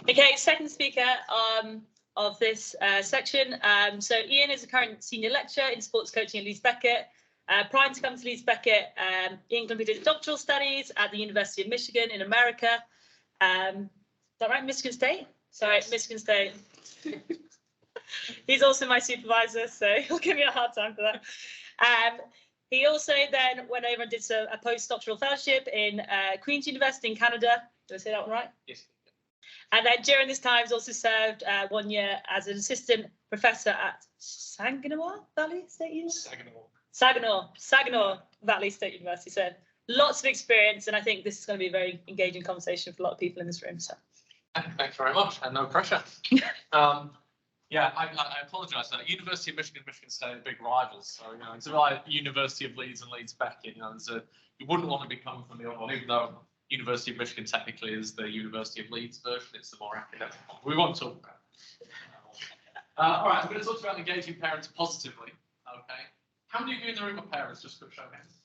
Okay, second speaker of this section. So Ian is a current senior lecturer in sports coaching at Leeds Beckett. Prior to coming to Leeds Beckett, Ian completed doctoral studies at the University of Michigan in America. Is that right? Michigan State? Sorry, yes. Michigan State. He's also my supervisor, so he'll give me a hard time for that. He also then went over and did a postdoctoral fellowship in Queen's University in Canada. Did I say that one right? Yes. And then during this time, he's also served 1 year as an assistant professor at Saginaw Valley State University. Saginaw Valley State University. So lots of experience, and I think this is going to be a very engaging conversation for a lot of people in this room. So thanks very much, and no pressure. Yeah, I apologise. University of Michigan, Michigan State are big rivals. So it's like University of Leeds and Leeds Beckett. You wouldn't want to be coming from the other one, even though University of Michigan technically is the University of Leeds version. It's the more academic one. We won't talk about it. All right, I'm going to talk about engaging parents positively. Okay. How many of you in the room are parents? Just quick show of hands.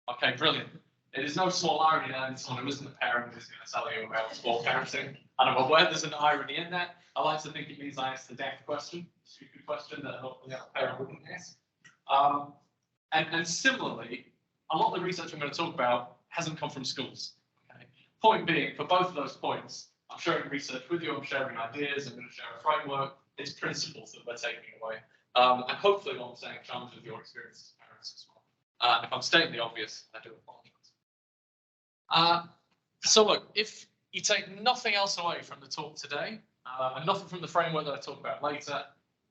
Okay, brilliant. It is no small irony that someone who isn't a parent is going to tell you about sport parenting. And I'm aware there's an irony in that. I like to think it means I asked the deaf question, a stupid question that hopefully a parent wouldn't ask. And similarly, a lot of the research I'm going to talk about hasn't come from schools. Okay? Point being, for both of those points, I'm sharing research with you, I'm sharing ideas, I'm going to share a framework. It's principles that we're taking away. And hopefully what I'm saying challenges your experience as parents as well. And if I'm stating the obvious, I do apologise. So look, if you take nothing else away from the talk today, and nothing from the framework that I talk about later,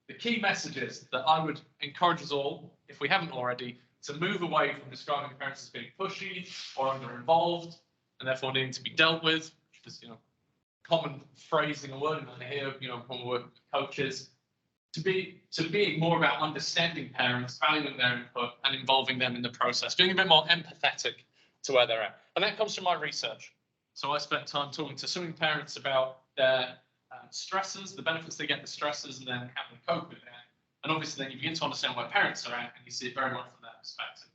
the key message is that I would encourage us all, if we haven't already, to move away from describing parents as being pushy or under-involved, and therefore needing to be dealt with, which is, common phrasing and wording that I hear, when we work with coaches, to being more about understanding parents, valuing their input, and involving them in the process, being a bit more empathetic to where they're at. And that comes from my research. So I spent time talking to some parents about their stresses, the benefits they get, the stresses, and then how they cope with that. And obviously then you begin to understand where parents are at, and you see it very much from that perspective.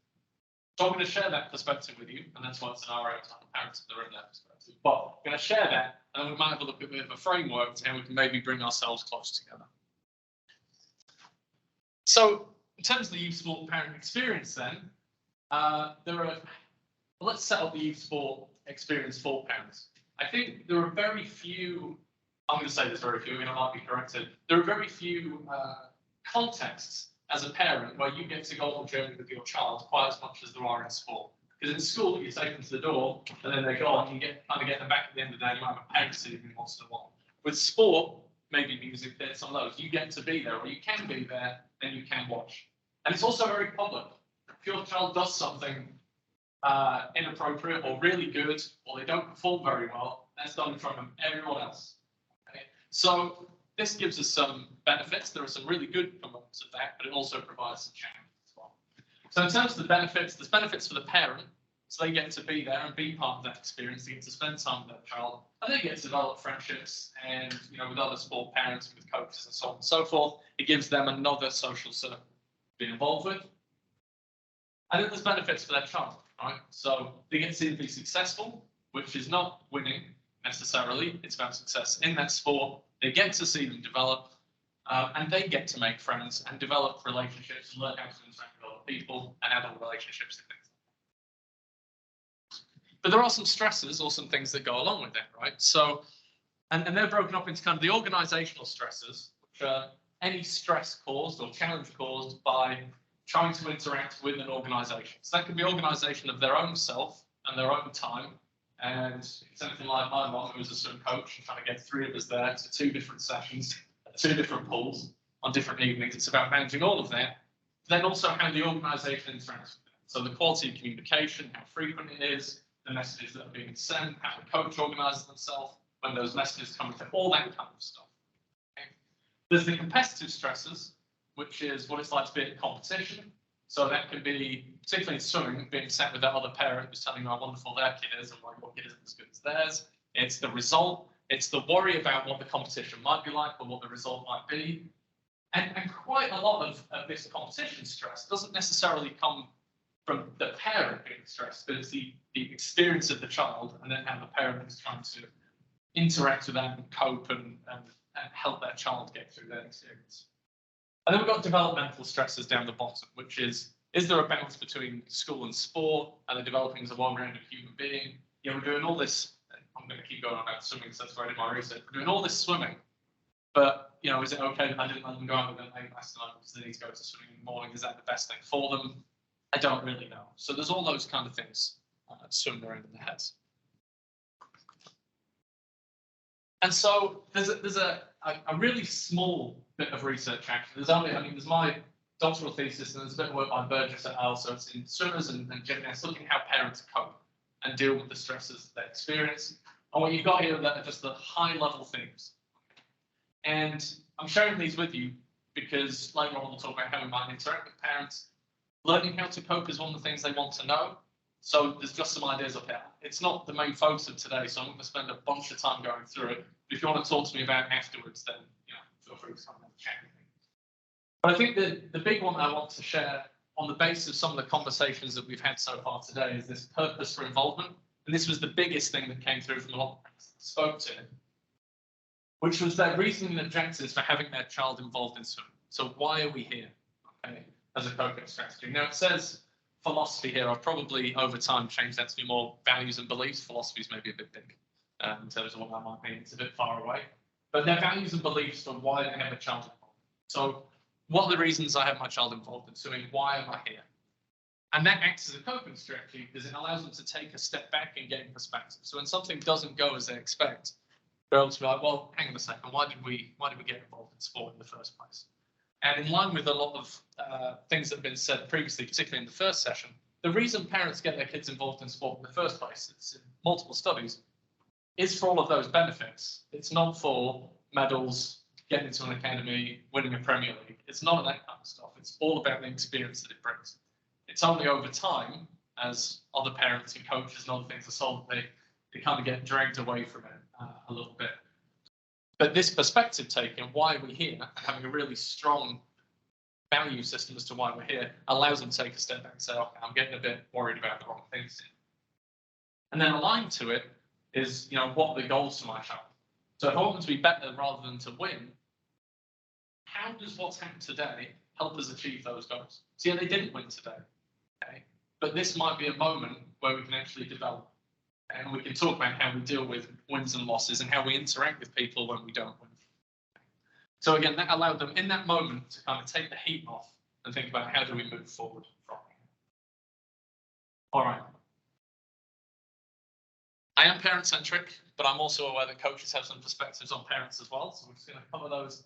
So I'm going to share that perspective with you, and that's why it's an RO to the parents that are in that perspective. But I'm going to share that, and then we might have a look at a bit of a framework to how we can maybe bring ourselves close together. So in terms of the youth sport parent experience then, let's set up the youth sport experience for parents. I think there are very few, I'm going to say there's very few, I might be corrected, there are very few contexts as a parent where you get to go on a journey with your child quite as much as there are in sport. Because in school, you take them to the door, and then they go on, you kind of get them back at the end of the day, you might have a parent sitting in once in a while. With sport, maybe music, some of those, you get to be there, or you can be there, and you can watch. And it's also very public. If your child does something inappropriate or really good, or they don't perform very well, that's done in front of everyone else. Okay? So this gives us some benefits. There are some really good components of that, but it also provides some challenges as well. So in terms of the benefits, there's benefits for the parent, so they get to be there and be part of that experience. They get to spend time with their child, and they get to develop friendships and with other sport parents, with coaches, and so on and so forth. It gives them another social circle to be involved with. And then there's benefits for their child, right? So they get to see them be successful, which is not winning necessarily. It's about success in that sport. They get to see them develop, and they get to make friends and develop relationships, and learn how to interact with other people and adult relationships and things. But there are some stresses or some things that go along with that, right? So, and they're broken up into kind of the organizational stresses, which are any stress caused or challenge caused by trying to interact with an organization. So that could be organization of their own self and their own time. And it's anything like my mom, who was a swim coach, and trying to get 3 of us there to 2 different sessions, 2 different pools on different evenings. It's about managing all of that. Then also how the organisation interacts with it. So the quality of communication, how frequent it is, the messages that are being sent, how the coach organises themselves, when those messages come into all that kind of stuff. Okay. There's the competitive stresses, which is what it's like to be in competition. So that can be, particularly in swimming, being sat with that other parent who's telling you how wonderful their kid is and why your kid isn't as good as theirs. It's the result. It's the worry about what the competition might be like or what the result might be. And quite a lot of this competition stress doesn't necessarily come from the parent being stressed, but it's the experience of the child and then how the parent is trying to interact with that and cope and help their child get through their experience. And then we've got developmental stresses down the bottom, which is there a balance between school and sport? Are they developing as a well-rounded human being? You know, we're doing all this, I'm going to keep going on about swimming because that's where I did my research. We're doing all this swimming, but, you know, is it okay that I didn't let them go out with their mate last night because they need to go to swimming in the morning? Is that the best thing for them? I don't really know. So there's all those kind of things swimming around in the heads. And so there's a really small bit of research actually. There's my doctoral thesis and there's a bit of work by Burgess et al. So it's in swimmers and gymnasts looking at how parents cope and deal with the stresses they experience. And what you've got here are just the high level themes. And I'm sharing these with you because later on we'll talk about how we might interact with parents. Learning how to cope is one of the things they want to know. So there's just some ideas up here. It's not the main focus of today, so I'm going to spend a bunch of time going through it. But if you want to talk to me about it afterwards, then feel free to come and chat with me. But I think the big one I want to share on the basis of some of the conversations that we've had so far today is this purpose for involvement. And this was the biggest thing that came through from a lot of parents that spoke to it, which was their reasoning and objectives for having their child involved in swimming. So why are we here, okay, as a coping strategy? Now it says philosophy here. I've probably over time changed that to be more values and beliefs. Philosophy is maybe a bit big in terms of what that might mean. It's a bit far away. But their values and beliefs for why they have a child involved. So what are the reasons I have my child involved in swimming? Why am I here? And that acts as a coping strategy because it allows them to take a step back and gain perspective. So when something doesn't go as they expect, they're able to be like, well, hang on a second, why did we get involved in sport in the first place? And in line with a lot of things that have been said previously, particularly in the first session, the reason parents get their kids involved in sport in the first place, it's in multiple studies, is for all of those benefits. It's not for medals, getting into an academy, winning a Premier League. It's none of that kind of stuff. It's all about the experience that it brings. It's only over time, as other parents and coaches and other things are solved, they kind of get dragged away from it a little bit. But this perspective taking, why are we here, having a really strong value system as to why we're here, allows them to take a step back and say, okay, I'm getting a bit worried about the wrong things. And then aligned to it is, what are the goals for my child? So if I want them to be better rather than to win, how does what's happened today help us achieve those goals? See, they didn't win today, okay? But this might be a moment where we can actually develop. And we can talk about how we deal with wins and losses and how we interact with people when we don't win. So again, that allowed them in that moment to kind of take the heat off and think about how do we move forward from here. All right. I am parent-centric, but I'm also aware that coaches have some perspectives on parents as well. So we're just going to cover those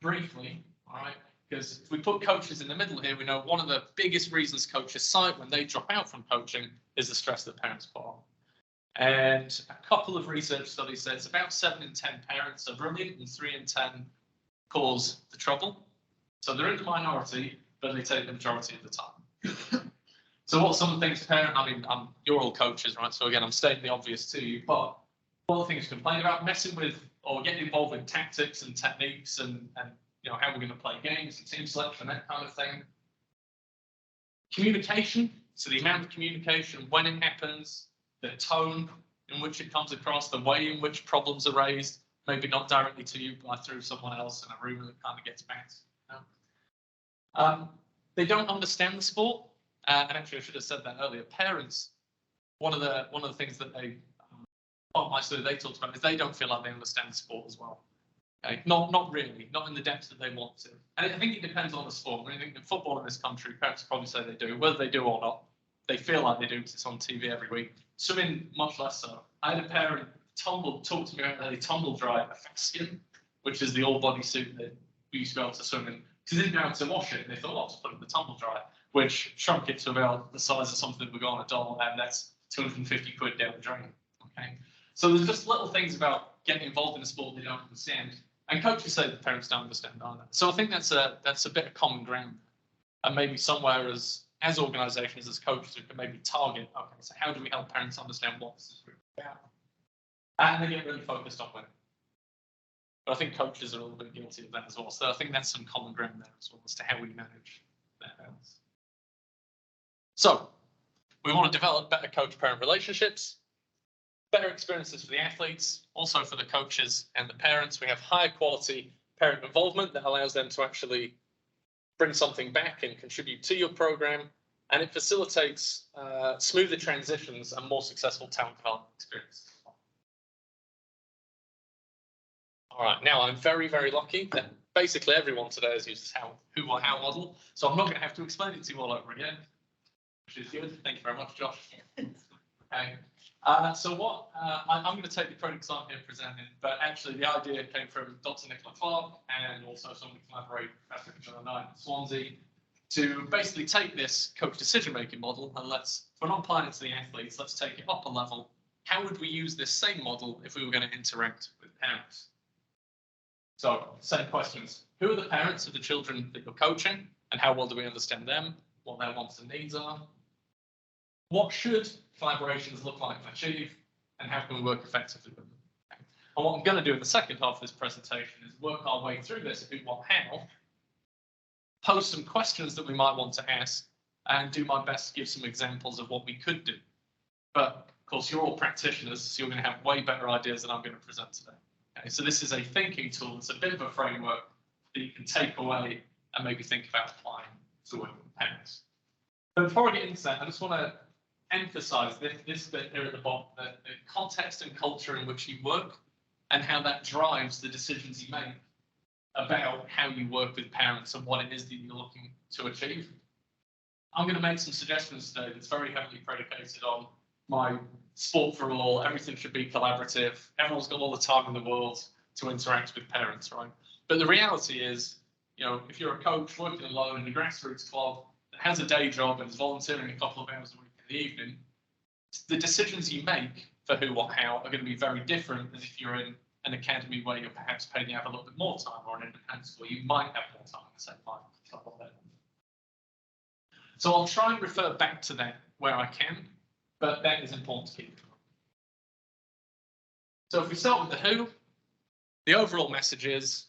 briefly, all right? Because if we put coaches in the middle here, we know one of the biggest reasons coaches cite when they drop out from coaching is the stress that parents put on. And a couple of research studies say it's about 7 in 10 parents are brilliant and 3 in 10 cause the trouble. So they're in the minority, but they take the majority of the time. So what some of the things you're all coaches, right? So again, I'm stating the obvious to you, but one of the things complain about messing with or getting involved in tactics and techniques and how we're going to play games and team selection, that kind of thing. Communication, so the amount of communication, when it happens, the tone in which it comes across, the way in which problems are raised, maybe not directly to you, but through someone else in a room that kind of gets bounced. They don't understand the sport, and actually I should have said that earlier. Parents, one of the things that they talked about is they don't feel like they understand the sport as well. Okay? Not really, not in the depth that they want to. And I think it depends on the sport. I think in football in this country, parents probably say they do. Whether they do or not, they feel like they do because it's on TV every week. Swimming, much less so. I had a parent talk to me about a tumble dry a fascium, which is the all-body suit that we used to be able to swim in. Because they didn't know how to wash it, and they thought, I'll just put it in the tumble dry, which shrunk it to about the size of something that would go on a doll, and that's 250 quid down the drain. Okay, so there's just little things about getting involved in a sport they don't understand, and coaches say that parents don't understand either. So I think that's a bit of common ground, and maybe somewhere as organisations, as coaches, we can maybe target, okay, so how do we help parents understand what this is really about? And they get really focused on winning. But I think coaches are a little bit guilty of that as well. So I think that's some common ground there as well as to how we manage that balance. So we want to develop better coach-parent relationships, better experiences for the athletes, also for the coaches and the parents. We have higher quality parent involvement that allows them to actually bring something back and contribute to your program. And it facilitates smoother transitions and more successful talent development experiences. All right, now I'm very, very lucky that basically everyone today has used this who or how model. So I'm not going to have to explain it to you all over again, which is good. Thank you very much, Josh. Okay. So what I'm going to take the credit because I'm here presenting, but actually the idea came from Dr. Nicola Clark and also someone who collaborated with Professor John Knight at Swansea to basically take this coach decision-making model and if we're not applying it to the athletes, let's take it up a level. How would we use this same model if we were going to interact with parents? So, same questions. Who are the parents of the children that you're coaching, and how well do we understand them, what their wants and needs are? What should collaborations look like and achieve, and how can we work effectively with them? And what I'm going to do in the second half of this presentation is work our way through this, who, what, how, pose some questions that we might want to ask, and do my best to give some examples of what we could do. But, of course, you're all practitioners, so you're going to have way better ideas than I'm going to present today. Okay, so this is a thinking tool. It's a bit of a framework that you can take away and maybe think about applying to work with parents. But before I get into that, I just want to emphasize this bit here at the bottom, the context and culture in which you work and how that drives the decisions you make about how you work with parents and what it is that you're looking to achieve. I'm going to make some suggestions today that's very heavily predicated on my sport for all, everything should be collaborative, everyone's got all the time in the world to interact with parents, right? But the reality is, you know, if you're a coach working alone in a grassroots club that has a day job and is volunteering a couple of hours a week in the evening, the decisions you make for who, what, how are going to be very different than if you're in an academy where you're perhaps paid to have a little bit more time, or an independent school you might have more time at the same time. So I'll try and refer back to that where I can, but that is important to keep. So if we start with the who, the overall message is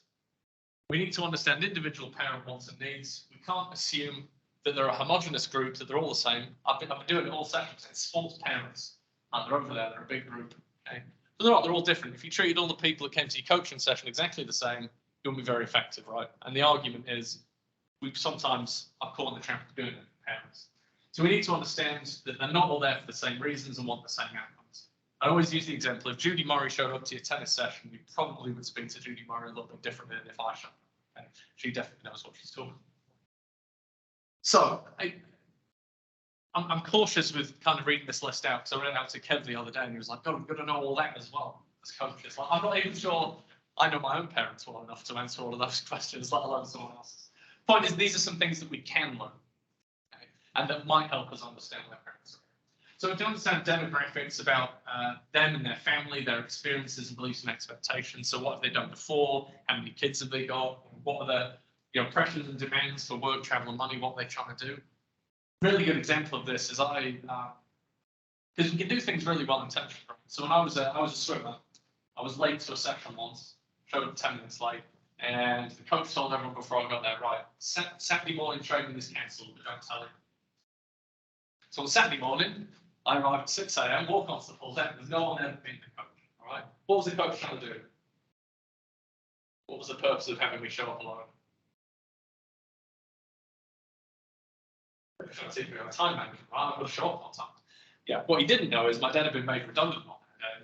we need to understand individual parent wants and needs. We can't assume that they're a homogenous group, that they're all the same. I've been doing it all sessions. It's sports parents. They're over there. They're a big group. Okay? But they're not. They're all different. If you treated all the people that came to your coaching session exactly the same, you wouldn't be very effective, right? And the argument is we sometimes are caught in the trap of doing it with parents. So we need to understand that they're not all there for the same reasons and want the same outcomes. I always use the example, if Judy Murray showed up to your tennis session, you probably would speak to Judy Murray a little bit differently than if I showed up. Okay? She definitely knows what she's talking about. So I'm cautious with kind of reading this list out, because I read it out to Kev the other day and he was like, oh, we've got to know all that as well as coaches. Like, I'm not even sure I know my own parents well enough to answer all of those questions, let alone someone else's. Point is, these are some things that we can learn. And that might help us understand their parents. So to understand demographics about them and their family, their experiences and beliefs and expectations. So what have they done before? How many kids have they got? What are the pressures and demands for work, travel, and money? What are they trying to do? Really good example of this is because we can do things really well intentionally. So when I was a swimmer, I was late to a session once, showed up 10 minutes late, and the coach told everyone before I got there, right, Saturday morning training is cancelled, but don't tell him. So on Saturday morning, I arrived at 6 a.m, walk onto the full deck, there's no one there to meet the coach, all right? What was the coach trying to do? What was the purpose of having me show up alone? Trying to teach me about time management, right? I'm going to show up on time. Yeah, what he didn't know is my dad had been made redundant on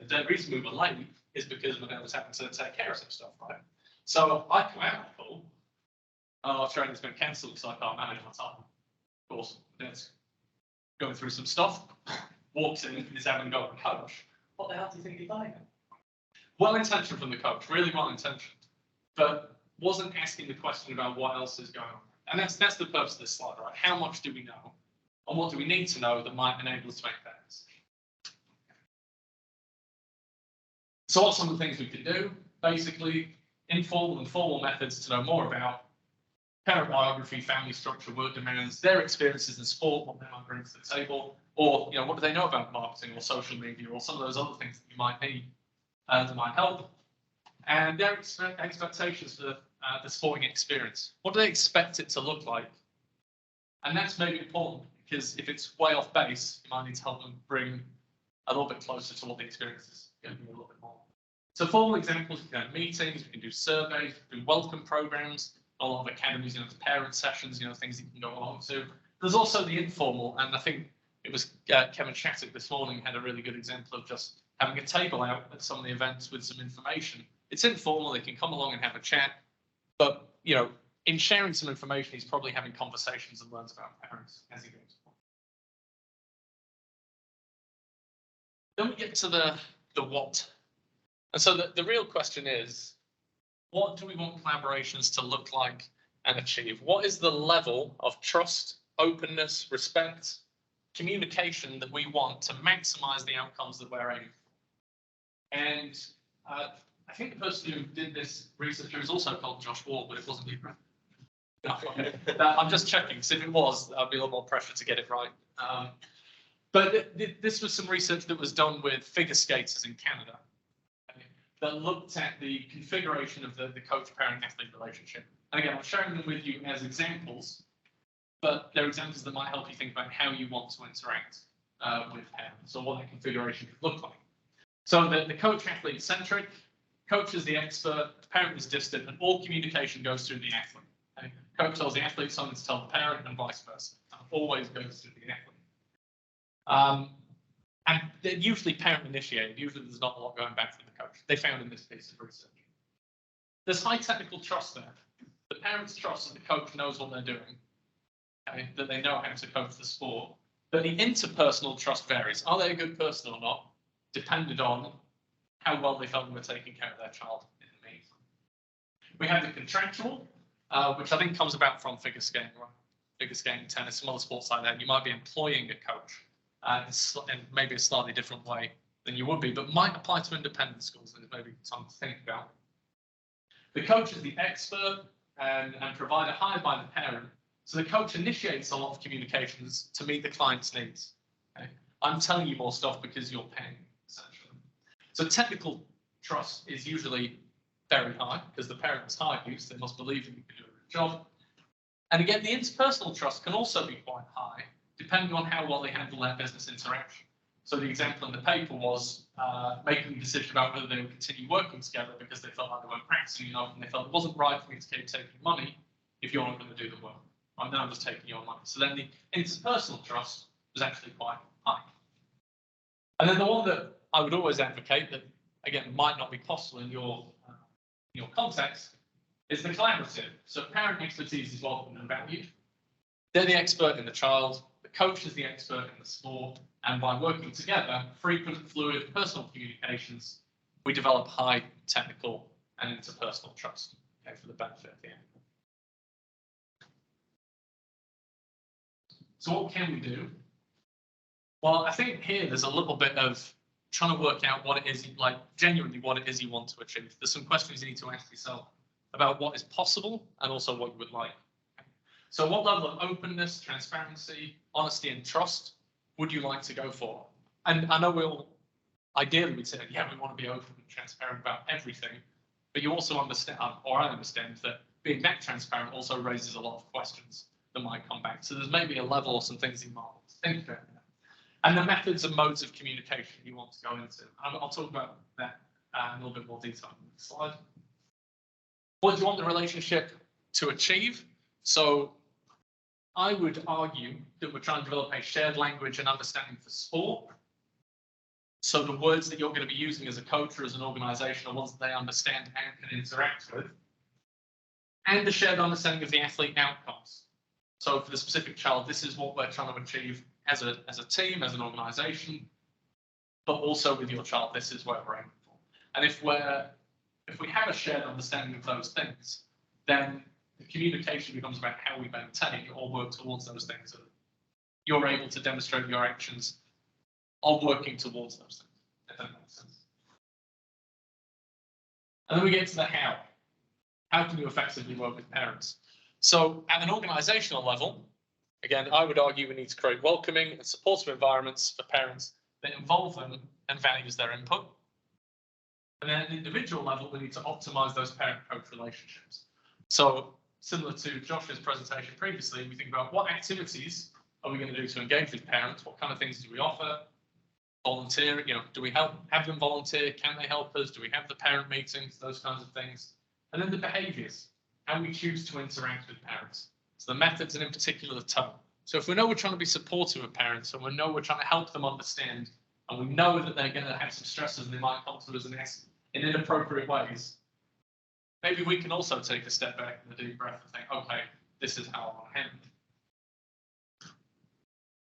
that day. The reason we were late is because my dad was having to take care of some stuff, right? So I come out of the pool, training's been cancelled because I can't manage my time. Of course, dad's going through some stuff, walks in and is having a go at the coach. What the hell do you think he's doing? Well-intentioned from the coach, really well-intentioned, but wasn't asking the question about what else is going on. And that's the purpose of this slide, right? How much do we know? And what do we need to know that might enable us to make that decision? So what are some of the things we can do? Basically, informal and formal methods to know more about parent biography, family structure, work demands, their experiences in sport, what they might bring to the table, or what do they know about marketing or social media or some of those other things that you might need that might help, and their expectations for the sporting experience. What do they expect it to look like? And that's maybe important because if it's way off base, you might need to help them bring a little bit closer to what the experience is going to be a little bit more. So formal examples, you can have meetings, we can do surveys, we can do welcome programs. A lot of academies, parent sessions, things you can go along to. There's also the informal, and I think it was Kevin Shattuck this morning had a really good example of just having a table out at some of the events with some information. It's informal, they can come along and have a chat, but, in sharing some information, he's probably having conversations and learns about parents as he goes on. Then we get to the what. And so the real question is, what do we want collaborations to look like and achieve? What is the level of trust, openness, respect, communication that we want to maximize the outcomes that we're aiming for? And I think the person who did this research is also called Josh Ward, but it wasn't you. No, I'm just checking, because if it was, I'd be a little more pressure to get it right. But this was some research that was done with figure skaters in Canada that looked at the configuration of the coach-parent-athlete relationship. And again, I'm sharing them with you as examples, but they're examples that might help you think about how you want to interact with parents, or what that configuration could look like. So the coach-athlete centric, coach is the expert, the parent is distant, and all communication goes through the athlete. Okay? Coach tells the athlete something to tell the parent, and vice versa. It always goes through the athlete. And they're usually parent initiated. Usually there's not a lot going back from the coach. They found in this piece of research. There's high technical trust there. The parents trust that the coach knows what they're doing, okay? That they know how to coach the sport. But the interpersonal trust varies. Are they a good person or not? Depended on how well they felt they were taking care of their child in the meantime. We have the contractual, which I think comes about from figure skating, right? Figure skating, tennis, some other sports like that. You might be employing a coach in maybe a slightly different way than you would be, but might apply to independent schools, and maybe something to think about. The coach is the expert and provider hired by the parent, so the coach initiates a lot of communications to meet the client's needs. Okay? I'm telling you more stuff because you're paying, essentially. So technical trust is usually very high because the parent has hired you, so they must believe that you can do a good job. And again, the interpersonal trust can also be quite high, depending on how well they handle their business interaction. So the example in the paper was making a decision about whether they would continue working together because they felt like they weren't practicing enough, and they felt it wasn't right for me to keep taking money if you're not going to do the work. I'm now just taking your money. So then the interpersonal trust was actually quite high. And then the one that I would always advocate that, again, might not be possible in your context is the collaborative. So parent expertise is welcome and valued. They're the expert in the child. The coach is the expert in the sport, and by working together, frequent, fluid, personal communications, we develop high technical and interpersonal trust, okay, for the benefit of the athlete. So what can we do? Well, I think here there's a little bit of trying to work out what it is, like genuinely what it is you want to achieve. There's some questions you need to ask yourself about what is possible and also what you would like. So what level of openness, transparency, honesty, and trust would you like to go for? And I know we'll, ideally we'd say, yeah, we want to be open and transparent about everything, but you also understand, or I understand, that being that transparent also raises a lot of questions that might come back. So there's maybe a level or some things you might want to think about. And the methods and modes of communication you want to go into. I'll talk about that in a little bit more detail on the next slide. What do you want the relationship to achieve? So I would argue that we're trying to develop a shared language and understanding for sport. So the words that you're going to be using as a coach or as an organisation are ones that they understand and can interact with. And the shared understanding of the athlete outcomes. So for the specific child, this is what we're trying to achieve as a team, as an organisation, but also with your child, this is where we're aiming for. And if we have a shared understanding of those things, then the communication becomes about how we maintain or work towards those things. You're able to demonstrate your actions on working towards those things, if that makes sense. And then we get to the how. How can you effectively work with parents? So at an organisational level, again, I would argue we need to create welcoming and supportive environments for parents that involve them and values their input. And then at an individual level, we need to optimise those parent-coach relationships. So similar to Josh's presentation previously, we think about what activities are we going to do to engage with parents, what kind of things do we offer, volunteering, do we have them volunteer? Can they help us? Do we have the parent meetings? Those kinds of things. And then the behaviours, how we choose to interact with parents. So the methods and in particular the tone. So if we know we're trying to be supportive of parents and we know we're trying to help them understand and we know that they're going to have some stresses and they might come to us and ask in inappropriate ways, maybe we can also take a step back and a deep breath and think, okay, this is how I want to handle it.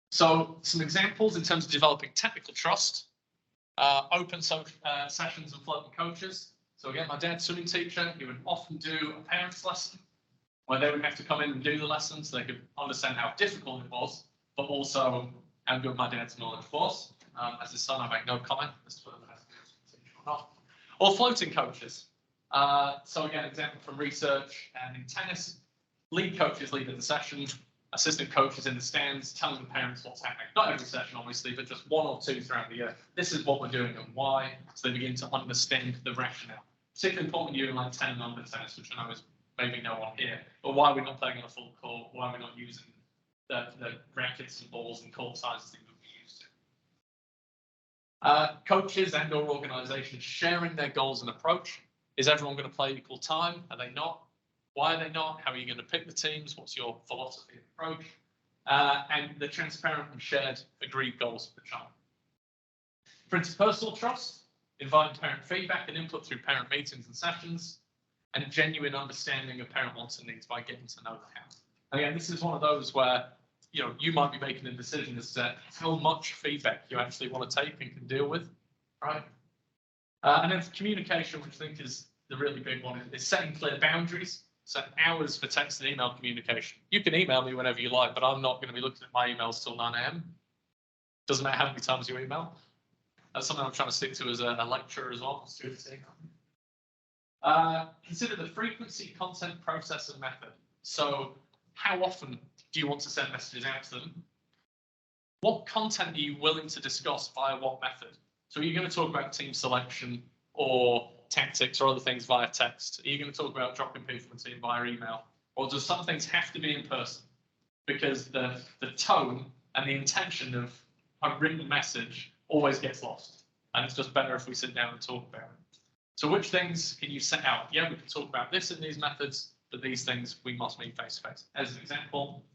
So some examples in terms of developing technical trust, open sessions and floating coaches. So again, my dad's swimming teacher, he would often do a parents lesson where they would have to come in and do the lessons. They could understand how difficult it was, but also how good my dad's knowledge was. As his son, I make no comment as to whether that's teacher or not. Or floating coaches. So again, example from research and in tennis, lead coaches lead the session, assistant coaches in the stands telling the parents what's happening. Not every session, obviously, but just one or two throughout the year. This is what we're doing and why, so they begin to understand the rationale. Particularly important you in like 10 and under tennis, which I know is maybe no one here, but why are we not playing on a full court? Why are we not using the rackets and balls and court sizes that we used to? Coaches and or organisations sharing their goals and approach. Is everyone going to play equal time? Are they not? Why are they not? How are you going to pick the teams? What's your philosophy and approach? And the transparent and shared agreed goals for the child. For interpersonal trust, inviting parent feedback and input through parent meetings and sessions, and a genuine understanding of parent wants and needs by getting to know the house. Again, this is one of those where you might be making a decision as to how much feedback you actually want to take and can deal with, right? And then for communication, which I think is the really big one, is setting clear boundaries. So hours for text and email communication. You can email me whenever you like, but I'm not going to be looking at my emails till 9 a.m. Doesn't matter how many times you email. That's something I'm trying to stick to as a lecturer as well. Consider the frequency, content, process, and method. So how often do you want to send messages out to them? What content are you willing to discuss via what method? So are you going to talk about team selection or tactics or other things via text? Are you going to talk about dropping people from the team via email? Or do some things have to be in person? Because the tone and the intention of a written message always gets lost. And it's just better if we sit down and talk about it. So which things can you set out? Yeah, we can talk about this in these methods, but these things we must meet face to face. As an example.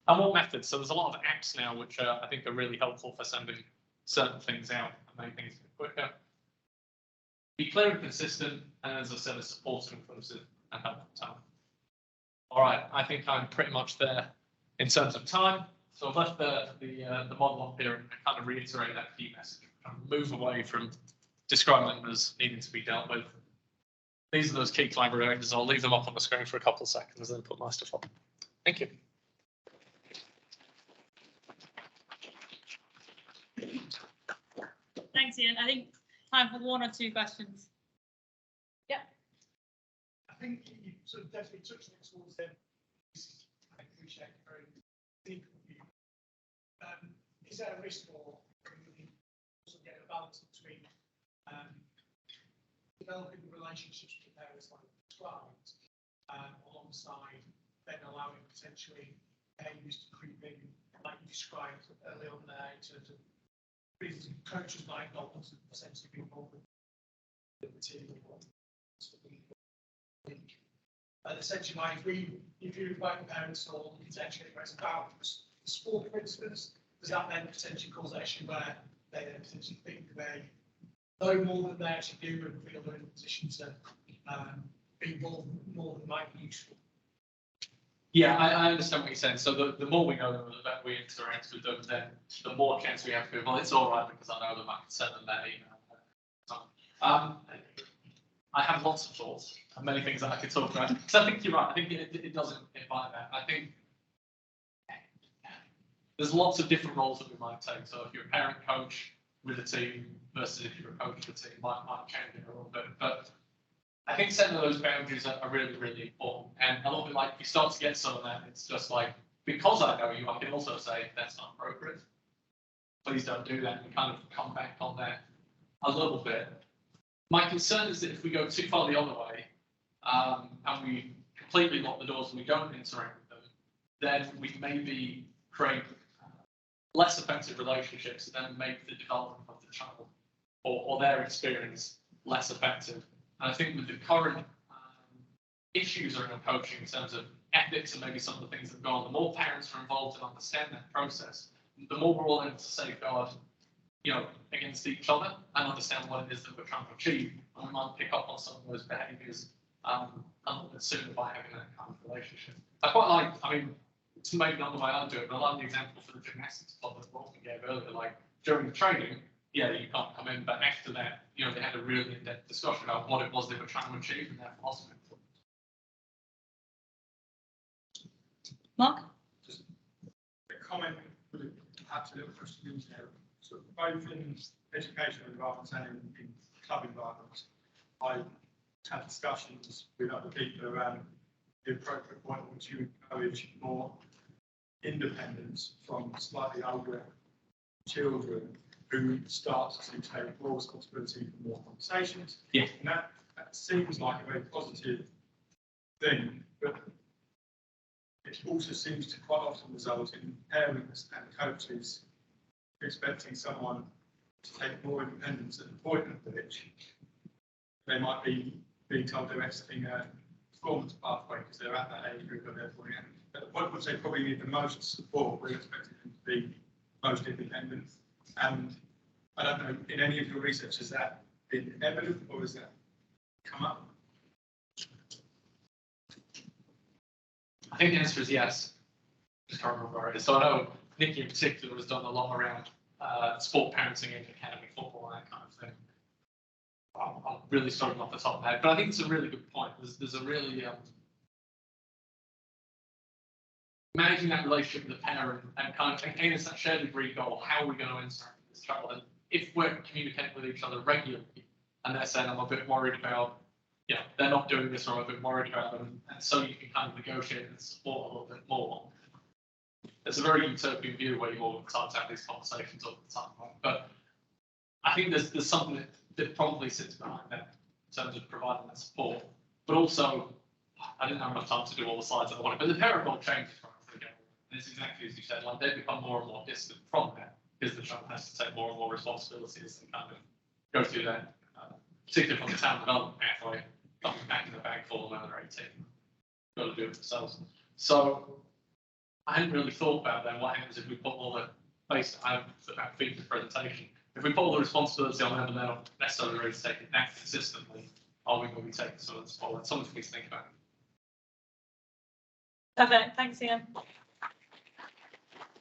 And what methods? So there's a lot of apps now which I think are really helpful for sending certain things out and making things quicker. Be clear and consistent, and as I said, a supportive, inclusive, and helpful tone. All right, I think I'm pretty much there in terms of time. So I've left the model up here and kind of reiterate that key message. Move away from describing them as needing to be dealt with. These are those key collaborators. I'll leave them up on the screen for a couple of seconds and then put my stuff up. Thank you. Thanks, Ian. I think time for one or two questions. Yeah. I think you sort of definitely touched on it towards the I appreciate it very deep view. Is there a risk or also get a balance between developing relationships with the parents like described alongside then allowing potentially behaviours to creep in like you described early on there in terms of coaches might not want to essentially be involved with the material. Essentially, like if you invite the parents or potentially raise about the sport, for instance, does that then potentially cause an issue where they then potentially think they know more than they actually do and feel they're in a position to be involved more than might be useful? Yeah, I understand what you're saying. So the more we know them, the better we interact with them, then the more chance we have to go, well, it's all right because I know them, I can send them that email. I have lots of thoughts and many things that I could talk about. Because I think you're right. I think it doesn't invite that. I think there's lots of different roles that we might take. So if you're a parent coach with a team versus if you're a coach with a team, might change it a little bit. But I think setting those boundaries are really, really important. And a little bit like you start to get some of that, it's just like, because I know you, I can also say that's not appropriate. Please don't do that. And kind of come back on that a little bit. My concern is that if we go too far the other way and we completely lock the doors and we don't interact with them, then we maybe create less effective relationships and then make the development of the the child or their experience less effective. And I think with the current issues around coaching in terms of ethics and maybe some of the things that go on, the more parents are involved and understand that process, the more we're all able to safeguard, against each other and understand what it is that we're trying to achieve. And we might pick up on some of those behaviours a little bit sooner by having that kind of relationship. I quite like, it's maybe not the way I do it, but I like the example for the gymnastics club that Wolfgang gave earlier. Like during the training, you can't come in, but after that, they had a really in-depth discussion about what it was they were trying to achieve and their philosophy. Mark? Just a comment, perhaps a little question in there. So both in educational environments and in club environments, I have discussions with other people around the appropriate point at which you encourage more independence from slightly older children who start to take more responsibility for more conversations. Yeah. And that seems like a very positive thing, but it also seems to quite often result in parents and coaches expecting someone to take more independence at the point at which they might be being told they're exiting a performance pathway because they're at that age group of their point. At the point at which they probably need the most support, we're expecting them to be most independent. And I don't know, in any of your research, has that been evident or has that come up? I think the answer is yes. I can't remember where it is. So I know Nikki in particular has done a lot around sport parenting and academy football and that kind of thing. I'm really struggling off the top of my head, but I think it's a really good point. There's a really managing that relationship with the parent and kind of again, it's that shared agreed goal. How are we going to interact with this child? And if we're communicating with each other regularly, and they're saying, I'm a bit worried about, they're not doing this, or I'm a bit worried about them, and so you can kind of negotiate and support a little bit more. It's a very utopian view where you all start to have these conversations all the time, right? But I think there's something that probably sits behind that in terms of providing that support. But also, I didn't have enough time to do all the slides that I wanted, but the parent role changes from again. And it's exactly as you said, like they become more and more distant from that because the child has to take more and more responsibilities and kind of go through that, particularly from the town development pathway, coming back in the bag full when they're 18. Got to do it themselves. So I hadn't really thought about that. What happens if we put all the based on that feature presentation? If we put all the responsibility on them and they're not necessarily ready to take it that consistently, are we going to be taking some of this forward? Something for me to think about. Perfect. Thanks, Ian.